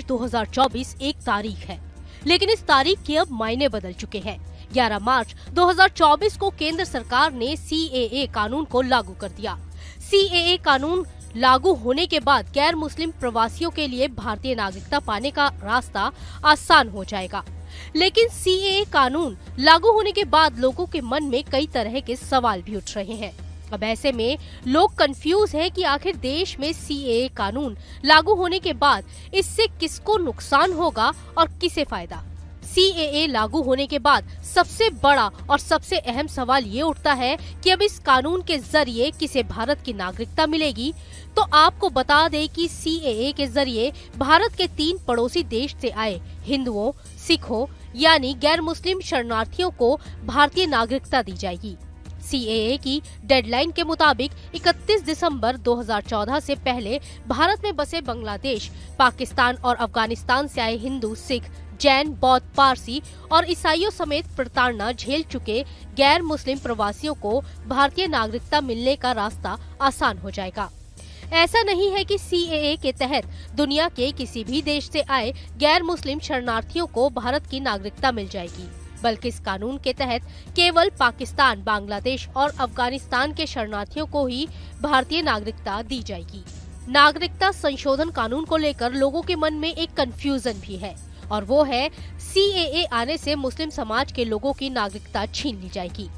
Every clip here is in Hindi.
2024 एक तारीख है, लेकिन इस तारीख के अब मायने बदल चुके हैं। 11 मार्च 2024 को केंद्र सरकार ने CAA कानून को लागू कर दिया। CAA कानून लागू होने के बाद गैर मुस्लिम प्रवासियों के लिए भारतीय नागरिकता पाने का रास्ता आसान हो जाएगा। लेकिन CAA कानून लागू होने के बाद लोगों के मन में कई तरह के सवाल भी उठ रहे हैं। अब ऐसे में लोग कंफ्यूज हैं कि आखिर देश में CAA कानून लागू होने के बाद इससे किसको नुकसान होगा और किसे फायदा। CAA लागू होने के बाद सबसे बड़ा और सबसे अहम सवाल ये उठता है कि अब इस कानून के जरिए किसे भारत की नागरिकता मिलेगी। तो आपको बता दें कि CAA के जरिए भारत के 3 पड़ोसी देश से आए हिंदुओं, सिखों यानी गैर मुस्लिम शरणार्थियों को भारतीय नागरिकता दी जाएगी। CAA की डेडलाइन के मुताबिक 31 दिसंबर 2014 से पहले भारत में बसे बांग्लादेश, पाकिस्तान और अफगानिस्तान से आए हिंदू, सिख, जैन, बौद्ध, पारसी और ईसाइयों समेत प्रताड़ना झेल चुके गैर मुस्लिम प्रवासियों को भारतीय नागरिकता मिलने का रास्ता आसान हो जाएगा। ऐसा नहीं है कि CAA के तहत दुनिया के किसी भी देश से आए गैर मुस्लिम शरणार्थियों को भारत की नागरिकता मिल जाएगी, बल्कि इस कानून के तहत केवल पाकिस्तान, बांग्लादेश और अफगानिस्तान के शरणार्थियों को ही भारतीय नागरिकता दी जाएगी। नागरिकता संशोधन कानून को लेकर लोगों के मन में एक कंफ्यूजन भी है, और वो है CAA आने से मुस्लिम समाज के लोगों की नागरिकता छीन ली जाएगी।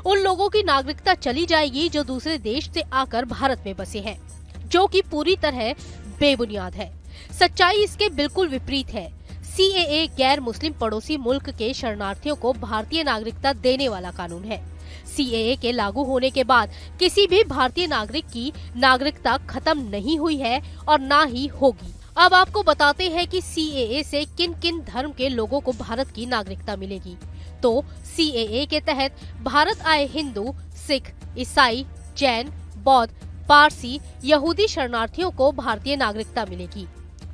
उन लोगों की नागरिकता चली जाएगी जो दूसरे देश से आकर भारत में बसे हैं, जो कि पूरी तरह बेबुनियाद है। सच्चाई इसके बिल्कुल विपरीत है। CAA गैर मुस्लिम पड़ोसी मुल्क के शरणार्थियों को भारतीय नागरिकता देने वाला कानून है। CAA के लागू होने के बाद किसी भी भारतीय नागरिक की नागरिकता खत्म नहीं हुई है और ना ही होगी। अब आपको बताते हैं कि CAA से किन किन धर्म के लोगों को भारत की नागरिकता मिलेगी। तो CAA के तहत भारत आए हिंदू, सिख, ईसाई, जैन, बौद्ध, पारसी, यहूदी शरणार्थियों को भारतीय नागरिकता मिलेगी।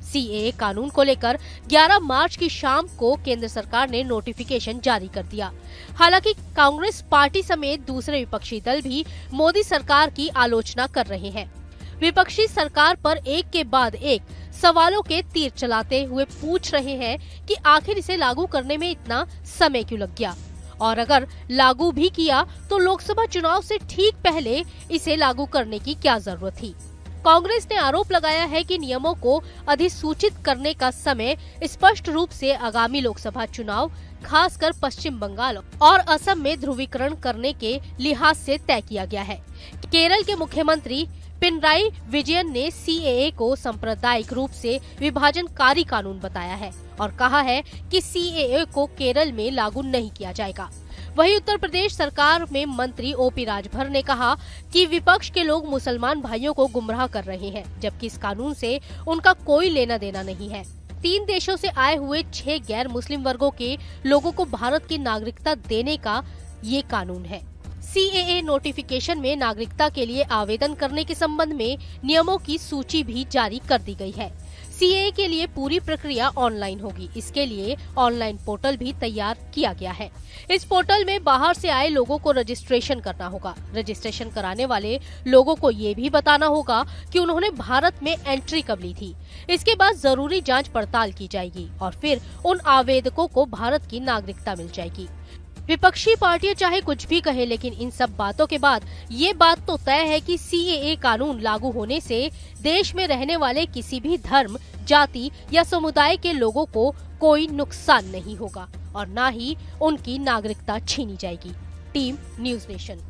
CAA कानून को लेकर 11 मार्च की शाम को केंद्र सरकार ने नोटिफिकेशन जारी कर दिया। हालांकि कांग्रेस पार्टी समेत दूसरे विपक्षी दल भी मोदी सरकार की आलोचना कर रहे हैं। विपक्षी सरकार पर एक के बाद एक सवालों के तीर चलाते हुए पूछ रहे हैं कि आखिर इसे लागू करने में इतना समय क्यों लग गया, और अगर लागू भी किया तो लोकसभा चुनाव से ठीक पहले इसे लागू करने की क्या जरूरत थी। कांग्रेस ने आरोप लगाया है कि नियमों को अधिसूचित करने का समय स्पष्ट रूप से आगामी लोकसभा चुनाव, खासकर पश्चिम बंगाल और असम में ध्रुवीकरण करने के लिहाज से तय किया गया है। केरल के मुख्यमंत्री पिनराई विजयन ने CAA को सांप्रदायिक रूप से विभाजनकारी कानून बताया है और कहा है कि CAA को केरल में लागू नहीं किया जाएगा। वहीं उत्तर प्रदेश सरकार में मंत्री OP राजभर ने कहा कि विपक्ष के लोग मुसलमान भाइयों को गुमराह कर रहे हैं, जबकि इस कानून से उनका कोई लेना देना नहीं है। 3 देशों से आए हुए 6 गैर मुस्लिम वर्गों के लोगों को भारत की नागरिकता देने का ये कानून है। CAA नोटिफिकेशन में नागरिकता के लिए आवेदन करने के संबंध में नियमों की सूची भी जारी कर दी गई है। CAA के लिए पूरी प्रक्रिया ऑनलाइन होगी। इसके लिए ऑनलाइन पोर्टल भी तैयार किया गया है। इस पोर्टल में बाहर से आए लोगों को रजिस्ट्रेशन करना होगा। रजिस्ट्रेशन कराने वाले लोगों को ये भी बताना होगा कि उन्होंने भारत में एंट्री कब ली थी। इसके बाद जरूरी जांच पड़ताल की जाएगी और फिर उन आवेदकों को भारत की नागरिकता मिल जाएगी। विपक्षी पार्टियां चाहे कुछ भी कहे, लेकिन इन सब बातों के बाद ये बात तो तय है कि CAA कानून लागू होने से देश में रहने वाले किसी भी धर्म, जाति या समुदाय के लोगों को कोई नुकसान नहीं होगा और न ही उनकी नागरिकता छीनी जाएगी। Team news nation.